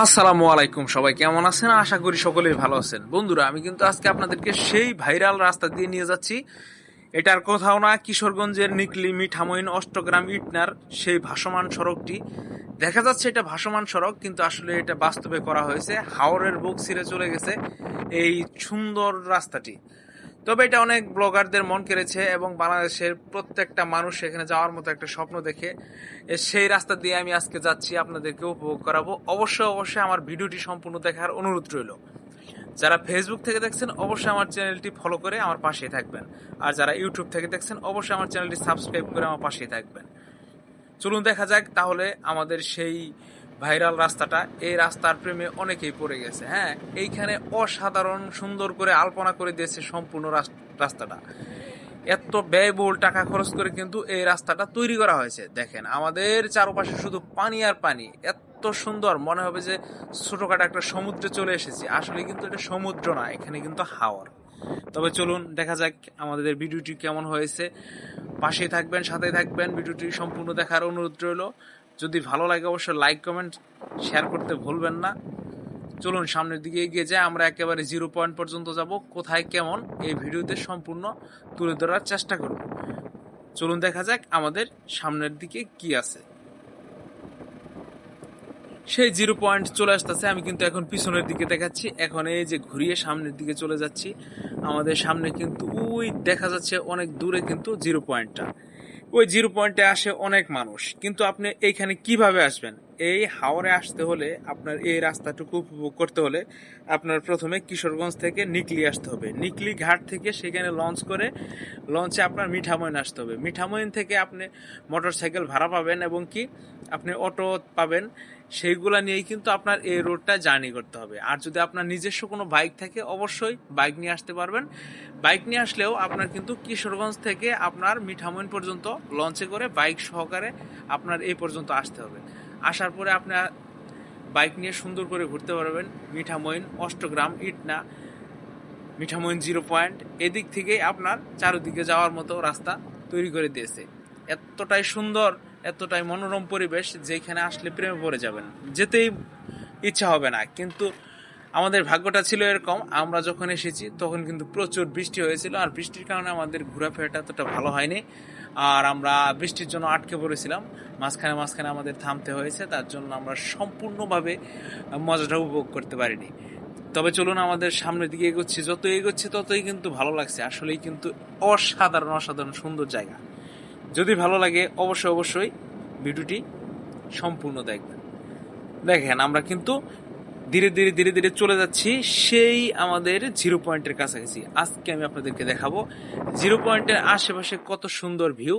আসসালামু আলাইকুম, সবাই কেমন আছেন? আশা করি সকলেই ভালো আছেন। বন্ধুরা, আমি কিন্তু আজকে আপনাদেরকে সেই ভাইরাল রাস্তা দিয়ে নিয়ে যাচ্ছি। এটার কোথাও না, কিশোরগঞ্জের নিকলি মিঠামইন অষ্টগ্রাম ইটনার সেই ভাসমান সড়কটি। দেখা যাচ্ছে এটা ভাসমান সড়ক, কিন্তু আসলে এটা বাস্তবে করা হয়েছে। হাওরের বুক ছিঁড়ে চলে গেছে এই সুন্দর রাস্তাটি। তবে এটা অনেক ব্লগারদের মন কেড়েছে এবং বাংলাদেশের প্রত্যেকটা মানুষ এখানে যাওয়ার মতো একটা স্বপ্ন দেখে সেই রাস্তা দিয়ে আমি আজকে যাচ্ছি, আপনাদেরকে উপভোগ করাবো। অবশ্যই অবশ্যই আমার ভিডিওটি সম্পূর্ণ দেখার অনুরোধ রইল। যারা ফেসবুক থেকে দেখছেন অবশ্যই আমার চ্যানেলটি ফলো করে আমার পাশেই থাকবেন, আর যারা ইউটিউব থেকে দেখছেন অবশ্যই আমার চ্যানেলটি সাবস্ক্রাইব করে আমার পাশেই থাকবেন। চলুন দেখা যাক তাহলে আমাদের সেই ভাইরাল রাস্তাটা। এই রাস্তার প্রেমে অনেকেই পড়ে গেছে। হ্যাঁ, এইখানে অসাধারণ সুন্দর করে আলপনা করে দিয়েছে সম্পূর্ণ রাস্তাটা। এত ব্যয়বহুল টাকা খরচ করে কিন্তু এই রাস্তাটা তৈরি করা হয়েছে। দেখেন, আমাদের চারপাশে শুধু পানি আর পানি। এত সুন্দর মনে হবে যে ছোটখাটো একটা সমুদ্রে চলে এসেছি। আসলে কিন্তু এটা সমুদ্র না, এখানে কিন্তু হাওর। তবে চলুন দেখা যাক আমাদের ভিডিওটি কেমন হয়েছে। পাশেই থাকবেন, সাথেই থাকবেন, ভিডিওটি সম্পূর্ণ দেখার অনুরোধ রইল। যদি ভালো লাগে অবশ্যই লাইক কমেন্ট শেয়ার করতে ভুলবেন না। চলুন সামনের দিকে এগিয়ে যাই। আমরা একেবারে 0 পয়েন্ট পর্যন্ত যাব। কোথায় কেমন এই ভিডিওতে সম্পূর্ণ তুলে ধরার চেষ্টা করব। চলুন দেখা যাক আমাদের সামনের দিকে কি আছে। সেই 0 পয়েন্ট চলে আসতেছে। আমি কিন্তু এখন পিছনের দিকে দেখাচ্ছি। এখন এই যে ঘুরিয়ে সামনের দিকে চলে যাচ্ছি। আমাদের সামনে কিন্তু ওই দেখা যাচ্ছে অনেক দূরে কিন্তু 0 পয়েন্টটা। ওই 0 পয়েন্টে আসে অনেক মানুষ, কিন্তু আপনি এইখানে কিভাবে আসবেন? এই হাওরে আসতে হলে, আপনার এই রাস্তাটুকু উপভোগ করতে হলে আপনার প্রথমে কিশোরগঞ্জ থেকে নিকলি আসতে হবে। নিকলি ঘাট থেকে সেখানে লঞ্চ করে লঞ্চে আপনার মিঠামইন আসতে হবে। মিঠামইন থেকে আপনি মোটরসাইকেল ভাড়া পাবেন এবং কি আপনি অটো পাবেন। সেইগুলা নিয়েই কিন্তু আপনার এই রোডটা জার্নি করতে হবে। আর যদি আপনার নিজস্ব কোনো বাইক থাকে অবশ্যই বাইক নিয়ে আসতে পারবেন। বাইক নিয়ে আসলেও আপনার কিন্তু কিশোরগঞ্জ থেকে আপনার মিঠামইন পর্যন্ত লঞ্চে করে বাইক সহকারে আপনার এই পর্যন্ত আসতে হবে। আসার পরে আপনার বাইক নিয়ে সুন্দর করে ঘুরতে পারবেন মিঠামইন, অষ্টগ্রাম, ইটনা, মিঠামইন 0 পয়েন্ট। এদিক থেকেই আপনার চারিদিকে যাওয়ার মতো রাস্তা তৈরি করে দিয়েছে। এতটাই সুন্দর, এতটাই মনোরম পরিবেশ, যেখানে আসলে প্রেমে পড়ে যাবেন, যেতেই ইচ্ছা হবে না। কিন্তু আমাদের ভাগ্যটা ছিল এরকম, আমরা যখন এসেছি তখন কিন্তু প্রচুর বৃষ্টি হয়েছিল, আর বৃষ্টির কারণে আমাদের ঘোরাফেরাটা এতটা ভালো হয়নি। আর আমরা বৃষ্টির জন্য আটকে পড়েছিলাম, মাঝখানে মাঝখানে আমাদের থামতে হয়েছে। তার জন্য আমরা সম্পূর্ণভাবে মজাটা উপভোগ করতে পারিনি। তবে চলুন আমাদের সামনের দিকে এগোচ্ছি। যত এগোচ্ছি ততই কিন্তু ভালো লাগছে। আসলেই কিন্তু অসাধারণ অসাধারণ সুন্দর জায়গা। যদি ভালো লাগে অবশ্যই অবশ্যই ভিডিওটি সম্পূর্ণ দেখবেন। দেখেন, আমরা কিন্তু ধীরে ধীরে ধীরে ধীরে চলে যাচ্ছি সেই আমাদের 0 পয়েন্টের কাছাকাছি। আজকে আমি আপনাদেরকে দেখাবো 0 পয়েন্টের আশেপাশে কত সুন্দর ভিউ।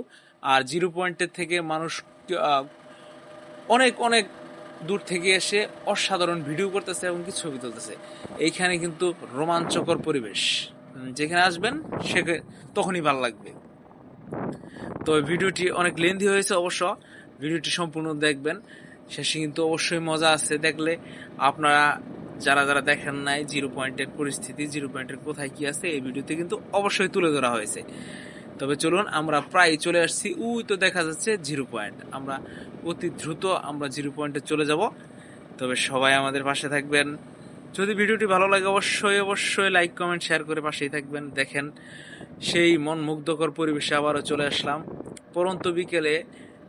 আর 0 পয়েন্টের থেকে মানুষ অনেক অনেক দূর থেকে এসে অসাধারণ ভিডিও করতেছে এবং কি ছবি তুলতেছে। এইখানে কিন্তু রোমাঞ্চকর পরিবেশ। যেখানে আসবেন সেখানে তখনই ভালো লাগবে। তো ভিডিওটি অনেক লেন্দি হয়েছে, অবশ্য ভিডিওটি সম্পূর্ণ দেখবেন। শেষে কিন্তু অবশ্যই মজা আছে দেখলে। আপনারা যারা যারা দেখেন নাই 0 পয়েন্টের পরিস্থিতি, 0 পয়েন্টের কোথায় কি আছে, এই ভিডিওতে কিন্তু অবশ্যই তুলে ধরা হয়েছে। তবে চলুন, আমরা প্রায় চলে আসছি। ওই তো দেখা যাচ্ছে 0 পয়েন্ট। আমরা অতি দ্রুত আমরা 0 পয়েন্টে চলে যাব। তবে সবাই আমাদের পাশে থাকবেন। যদি ভিডিওটি ভালো লাগে অবশ্যই অবশ্যই লাইক কমেন্ট শেয়ার করে পাশেই থাকবেন। দেখেন, সেই মন মুগ্ধকর পরিবেশে আবারও চলে আসলাম। পরন্ত বিকেলে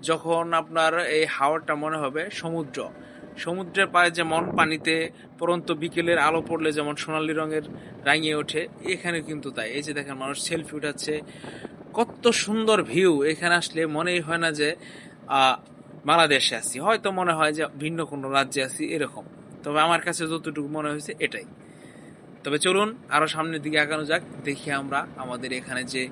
যখন আপনার এই হাওয়াটা মনে হবে সমুদ্র। সমুদ্রের পাড়ে যেমন পানিতে পরন্ত বিকেলের আলো পড়লে যেমন সোনালী রঙের রাঙিয়ে ওঠে, এখানে কিন্তু তাই। এই যে দেখেন, মানুষ সেলফি উঠাচ্ছে। কত সুন্দর ভিউ! এখানে আসলে মনেই হয় না যে বাংলাদেশে আছি, হয়তো মনে হয় যে ভিন্ন কোনো রাজ্যে আছি এরকম। তবে আমার কাছে যতটুকু মনে হয়েছে এটাই। তবে চলুন আরো সামনের দিকে আগানো যাক। দেখি আমরা আমাদের এখানে যে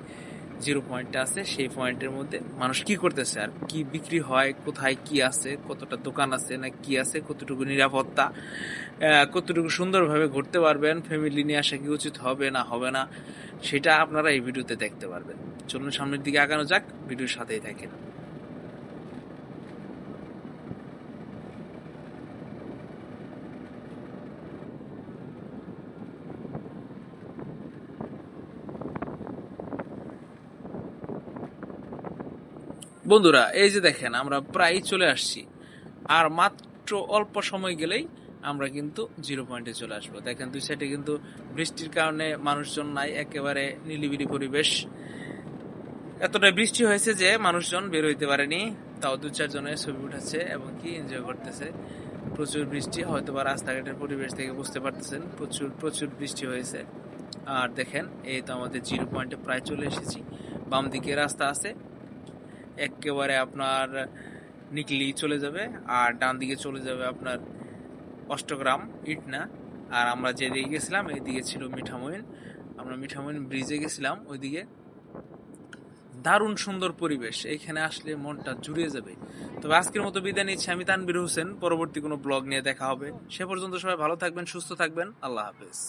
0 পয়েন্টটা আছে সেই পয়েন্টের মধ্যে মানুষ কি করতেছে, আর কি বিক্রি হয়, কোথায় কি আছে, কতটা দোকান আছে না কি আছে, কতটুকু নিরাপত্তা, কতটুকু সুন্দরভাবে ঘুরতে পারবেন, ফ্যামিলি নিয়ে আসা কি উচিত হবে না হবে না, সেটা আপনারা এই ভিডিওতে দেখতে পারবেন। চলুন সামনের দিকে আগানো যাক, ভিডিওর সাথেই থাকেন। বন্ধুরা, এই যে দেখেন আমরা প্রায় চলে আসছি। আর মাত্র অল্প সময় গেলেই আমরা কিন্তু 0 পয়েন্টে চলে আসবো। দেখেন দুই সাইডে কিন্তু বৃষ্টির কারণে মানুষজন নাই, একেবারে নিলিবিলি পরিবেশ। এতটা বৃষ্টি হয়েছে যে মানুষজন বের হইতে পারেনি, তাও 2-4 জনের ছবি উঠাচ্ছে এবং কি এনজয় করতেছে। প্রচুর বৃষ্টি, হয়তো বা রাস্তাঘাটের পরিবেশ থেকে বুঝতে পারতেছেন প্রচুর প্রচুর বৃষ্টি হয়েছে। আর দেখেন এই তো আমাদের 0 পয়েন্টে প্রায় চলে এসেছি। বাম দিকে রাস্তা আছে, একেবারে আপনার নিকলি চলে যাবে, আর ডান দিকে চলে যাবে আপনার অষ্টগ্রাম ইটনা। আর আমরা যেদিকে গেছিলাম এইদিকে ছিল মিঠামইন, আমরা মিঠামইন ব্রিজে গেছিলাম ওইদিকে। দারুণ সুন্দর পরিবেশ, এইখানে আসলে মনটা জুড়িয়ে যাবে। তবে আজকের মতো বিদায় নিচ্ছি, আমি তানভীর হোসেন। পরবর্তী কোনো ব্লগ নিয়ে দেখা হবে, সে পর্যন্ত সবাই ভালো থাকবেন, সুস্থ থাকবেন, আল্লাহ হাফেজ।